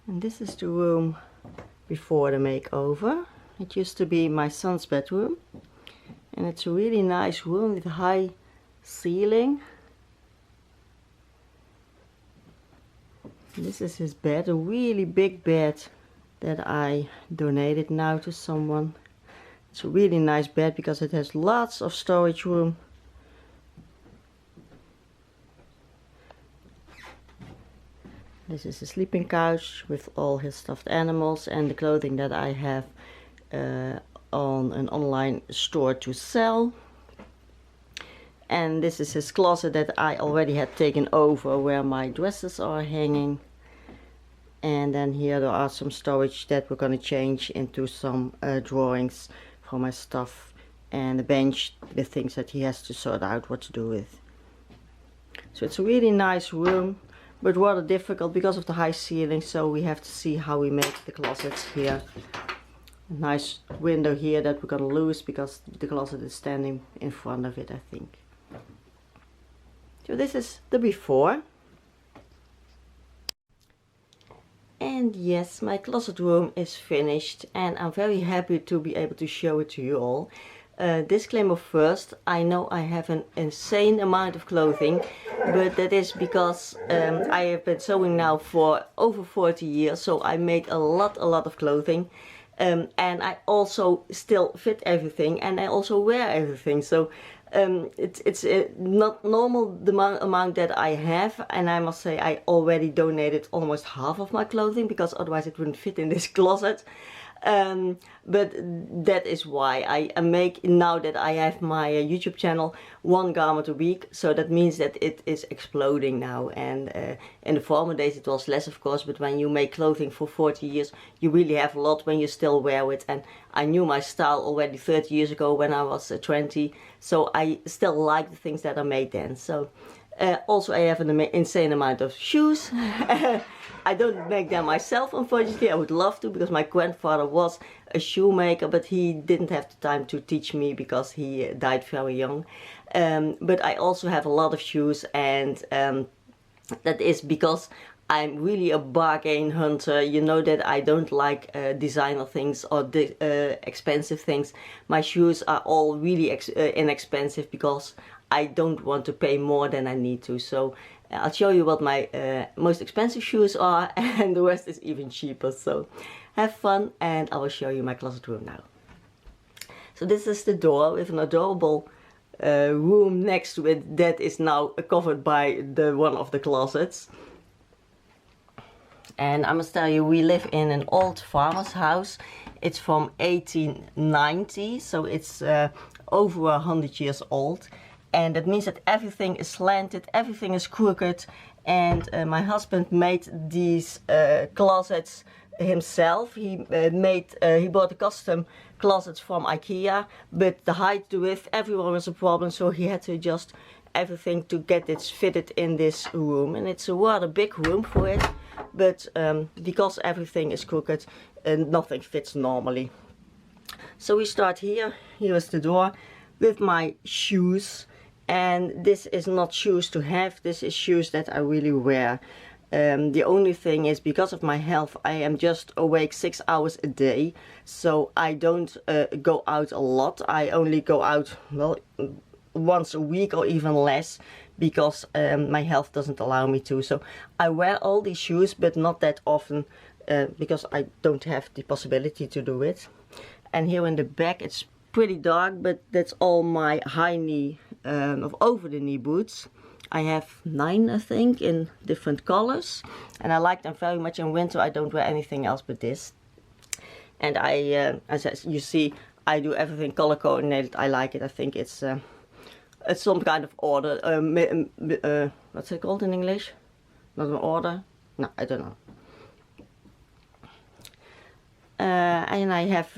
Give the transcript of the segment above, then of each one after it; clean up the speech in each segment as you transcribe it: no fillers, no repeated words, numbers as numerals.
And this is the room before the makeover. It used to be my son's bedroom. And it's a really nice room with a high ceiling. This is his bed, a really big bed that I donated now to someone. It's a really nice bed because it has lots of storage room. This is a sleeping couch with all his stuffed animals and the clothing that I have on an online store to sell. And this is his closet that I already had taken over, where my dresses are hanging. And then here there are some storage that we're going to change into some drawings for my stuff, and a bench with things that he has to sort out what to do with. So it's a really nice room, but rather difficult because of the high ceiling, so we have to see how we make the closets here. A nice window here that we're going to lose because the closet is standing in front of it, I think. So this is the before. And yes, my closet room is finished and I'm very happy to be able to show it to you all. Disclaimer first, I know I have an insane amount of clothing, but that is because I have been sewing now for over 40 years, so I make a lot of clothing. And I also still fit everything and I also wear everything, so it's not normal the amount that I have, and I must say I already donated almost half of my clothing because otherwise it wouldn't fit in this closet. But that is why I make, now that I have my YouTube channel, 1 garment a week, so that means that it is exploding now. And in the former days it was less, of course, but when you make clothing for 40 years you really have a lot when you still wear it. And I knew my style already 30 years ago when I was 20, so I still like the things that I made then. So also I have an insane amount of shoes. I don't make them myself, unfortunately. I would love to, because my grandfather was a shoemaker, but he didn't have the time to teach me because he died very young. But I also have a lot of shoes, and that is because I'm really a bargain hunter. You know that I don't like designer things or expensive things. My shoes are all really inexpensive because I don't want to pay more than I need to. So I'll show you what my most expensive shoes are, and the rest is even cheaper. So have fun, and I will show you my closet room now. So this is the door with an adorable room next to it that is now covered by one of the closets. And I must tell you, we live in an old farmer's house. It's from 1890, so it's over 100 years old. And that means that everything is slanted, everything is crooked. And my husband made these closets himself. He bought a custom closets from IKEA, but the height, the width, everywhere was a problem, so he had to adjust everything to get it fitted in this room. And it's a rather big room for it, but because everything is crooked, nothing fits normally. So we start here. Here is the door with my shoes. And this is not shoes to have, this is shoes that I really wear. The only thing is, because of my health, I am just awake 6 hours a day, so I don't go out a lot. I only go out, well, once a week or even less, because my health doesn't allow me to. So I wear all these shoes, but not that often, because I don't have the possibility to do it. And here in the back it's pretty dark, but that's all my high knee of over the knee boots. I have 9, I think, in different colors, and I like them very much. In winter I don't wear anything else but this. And as you see, I do everything color coordinated. I like it. I think it's some kind of order. What's it called in English? Not an order? No, I don't know. And I have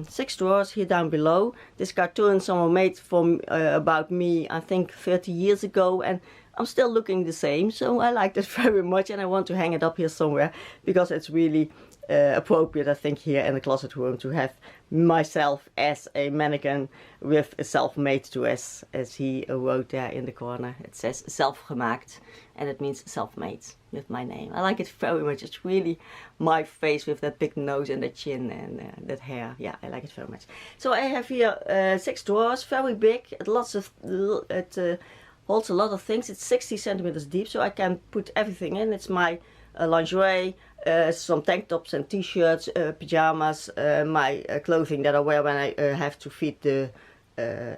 6 drawers here down below. This cartoon someone made for about me, I think 30 years ago, and I'm still looking the same, so I like that very much, and I want to hang it up here somewhere because it's really appropriate, I think, here in the closet room to have myself as a mannequin with a self-made dress, as he wrote there in the corner. It says self-gemaakt, and it means self-made with my name. I like it very much. It's really my face with that big nose and that chin and that hair. Yeah, I like it very much. So I have here 6 drawers, very big. It holds a lot of things. It's 60 centimeters deep, so I can put everything in. It's my lingerie, some tank tops and t-shirts, pajamas, my clothing that I wear when I have to feed the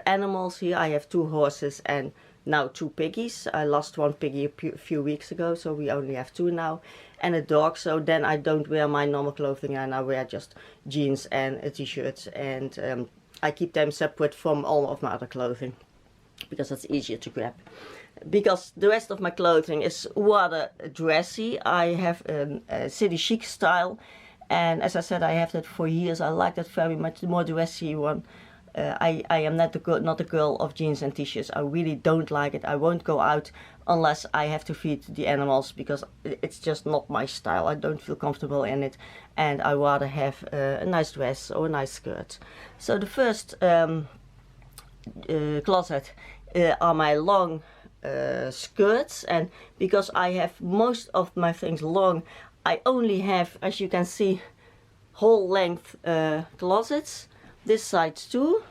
animals. Here I have 2 horses and now 2 piggies. I lost 1 piggy a few weeks ago, so we only have 2 now, and a dog. So then I don't wear my normal clothing, and I wear just jeans and t-shirts, and I keep them separate from all of my other clothing because it's easier to grab. Because the rest of my clothing is rather dressy. I have a city chic style, and as I said, I have that for years. I like that very much, the more dressy one. I am not a girl of jeans and t-shirts. I really don't like it. I won't go out unless I have to feed the animals, because it's just not my style. I don't feel comfortable in it, and I rather have a nice dress or a nice skirt. So the first closet are my long skirts, and because I have most of my things long, I only have, as you can see, whole length closets. This side too.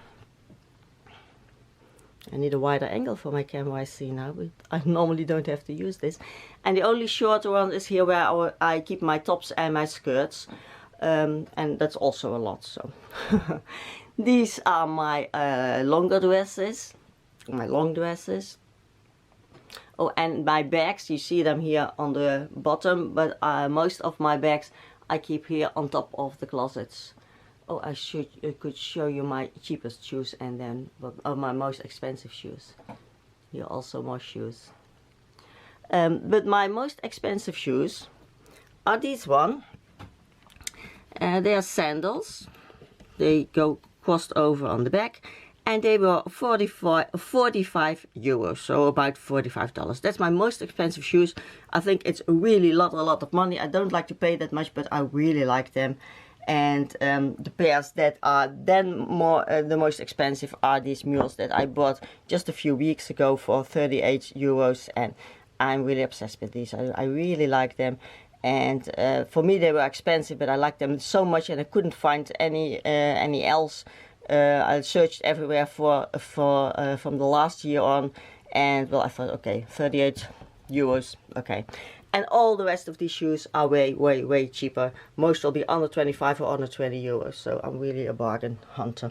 I need a wider angle for my camera, I see now, but I normally don't have to use this. And the only shorter one is here where I keep my tops and my skirts, and that's also a lot. So these are my longer dresses, my long dresses. Oh, and my bags, you see them here on the bottom, but most of my bags I keep here on top of the closets. Oh, I could show you my cheapest shoes, and then my most expensive shoes. Here also more shoes. But my most expensive shoes are these one. They are sandals. They go crossed over on the back, and they were 45 euros, so about $45. That's my most expensive shoes. I think it's really a lot of money. I don't like to pay that much, but I really like them. And the pairs that are then the most expensive are these mules that I bought just a few weeks ago for 38 euros, and I'm really obsessed with these. I really like them, and for me they were expensive, but I like them so much, and I couldn't find any else. I searched everywhere for from the last year on, and well, I thought, okay, 38 euros, okay. And all the rest of these shoes are way cheaper. Most will be under 25 or under 20 euros. So I'm really a bargain hunter.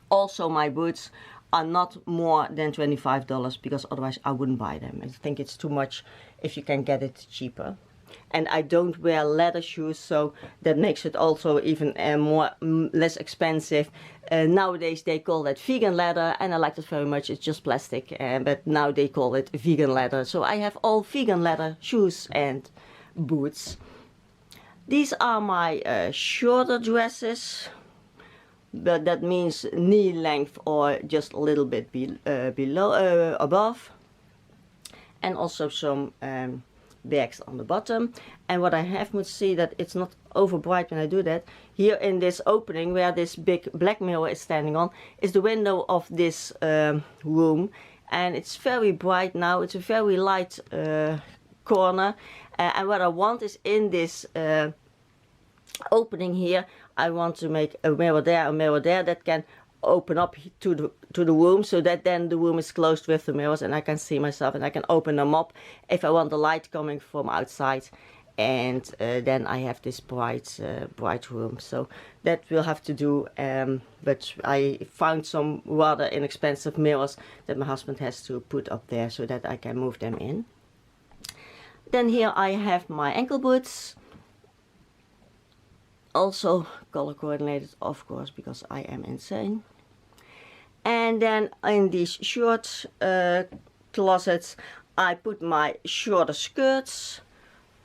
Also, my boots are not more than $25, because otherwise I wouldn't buy them. I think it's too much if you can get it cheaper. And I don't wear leather shoes, so that makes it also even less expensive. Nowadays they call that vegan leather, and I like that very much. It's just plastic, but now they call it vegan leather. So I have all vegan leather shoes and boots. These are my shorter dresses, but that means knee length or just a little bit above, and also some bags on the bottom. And what I have to see that it's not over bright when I do that. Here in this opening where this big black mirror is standing on is the window of this room, and it's very bright now. It's a very light corner, and what I want is in this opening here, I want to make a mirror there that can open up to the room, so that then the room is closed with the mirrors and I can see myself, and I can open them up if I want the light coming from outside, and then I have this bright room. So that will have to do, but I found some rather inexpensive mirrors that my husband has to put up there so that I can move them in. Then here I have my ankle boots, also color coordinated, of course, because I am insane. And then in these short closets I put my shorter skirts,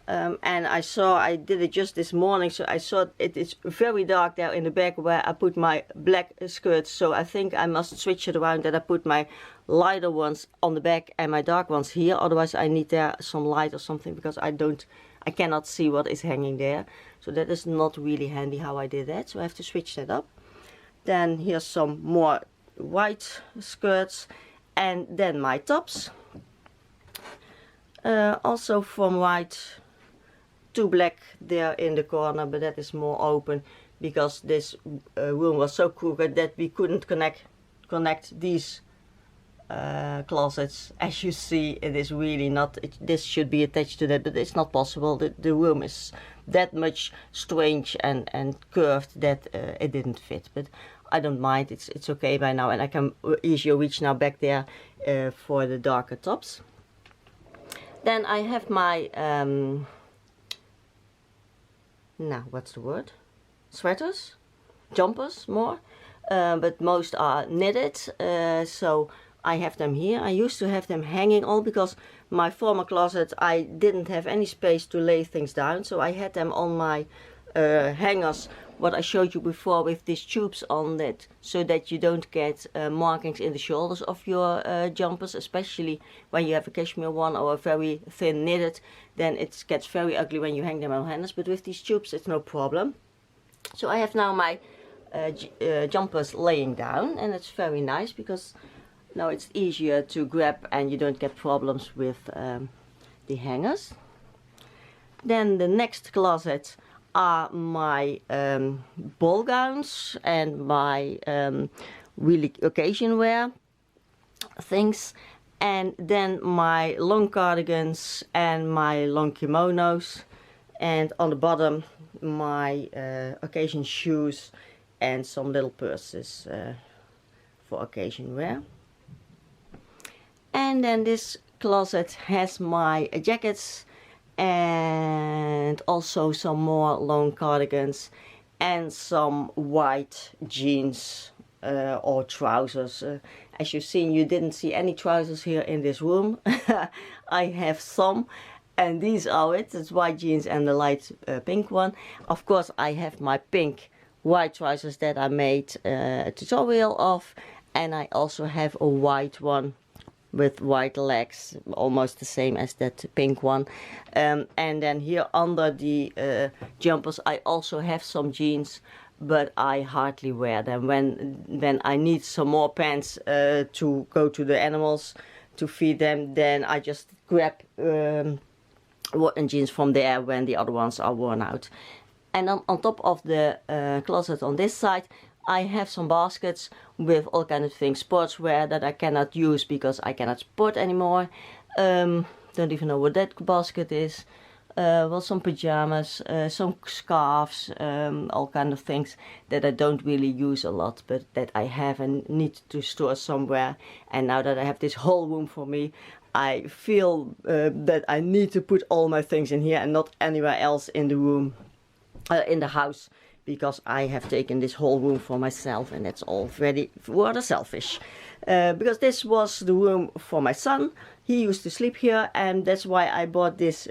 and I did it just this morning, so I saw it is very dark there in the back where I put my black skirts, so I think I must switch it around, that I put my lighter ones on the back and my dark ones here. Otherwise I need there some light or something, because I cannot see what is hanging there, so that is not really handy how I did that, so I have to switch that up. Then here's some more white skirts, and then my tops, also from white to black there in the corner, but that is more open because this room was so crooked that we couldn't connect these closets. As you see, it is really not, this should be attached to that, but it's not possible. The room is that much strange and curved that it didn't fit, but I don't mind, it's okay by now, and I can easily reach now back there for the darker tops. Then I have my now what's the word, sweaters, jumpers more, but most are knitted, so I have them here. I used to have them hanging all because my former closet I didn't have any space to lay things down, so I had them on my hangers, what I showed you before, with these tubes on it, so that you don't get markings in the shoulders of your jumpers, especially when you have a cashmere one or a very thin knitted, then it gets very ugly when you hang them on hangers, but with these tubes it's no problem. So I have now my jumpers laying down, and it's very nice because now it's easier to grab and you don't get problems with the hangers. Then the next closet are my ball gowns and my really occasion wear things, and then my long cardigans and my long kimonos, and on the bottom my occasion shoes and some little purses for occasion wear. And then this closet has my jackets and also some more long cardigans and some white jeans or trousers. As you've seen, you didn't see any trousers here in this room. I have some, and these are it. It's white jeans and the light pink one. Of course I have my pink white trousers that I made a tutorial of, and I also have a white one with white legs, almost the same as that pink one. And then here under the jumpers I also have some jeans, but I hardly wear them. When I need some more pants to go to the animals to feed them, then I just grab jeans from there when the other ones are worn out. And on top of the closet on this side I have some baskets with all kind of things, sportswear that I cannot use because I cannot sport anymore. Don't even know what that basket is. Well, some pajamas, some scarves, all kind of things that I don't really use a lot, but that I have and need to store somewhere. And now that I have this whole room for me, I feel that I need to put all my things in here and not anywhere else in the room, in the house, because I have taken this whole room for myself, and that's all very rather selfish. Because this was the room for my son. He used to sleep here, and that's why I bought this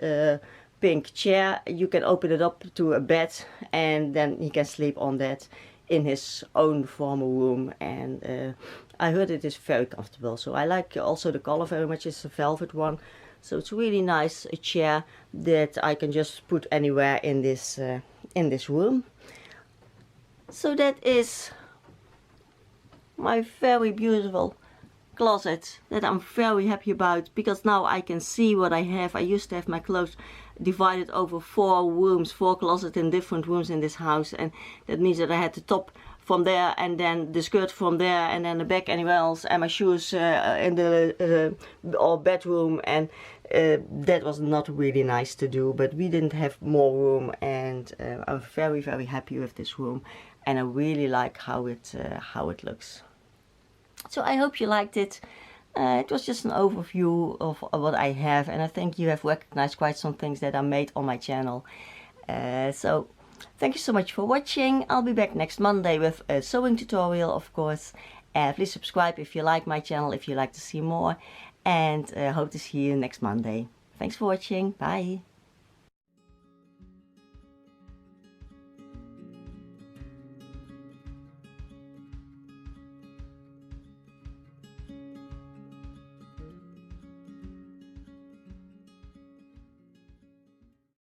pink chair. You can open it up to a bed, and then he can sleep on that in his own former room. And I heard it is very comfortable, so I like also the color very much. It's a velvet one, so it's really nice, a chair that I can just put anywhere in this room. So that is my very beautiful closet that I'm very happy about, because now I can see what I have. I used to have my clothes divided over 4 rooms, 4 closets in different rooms in this house, and that means that I had the top from there, and then the skirt from there, and then the back anywhere else, and my shoes in the bedroom, and that was not really nice to do, but we didn't have more room, and I'm very happy with this room, and I really like how it looks. So I hope you liked it. It was just an overview of what I have, and I think you have recognized quite some things that are made on my channel. So thank you so much for watching. I'll be back next Monday with a sewing tutorial, of course. Please subscribe if you like my channel, if you like to see more, and hope to see you next Monday. Thanks for watching. Bye.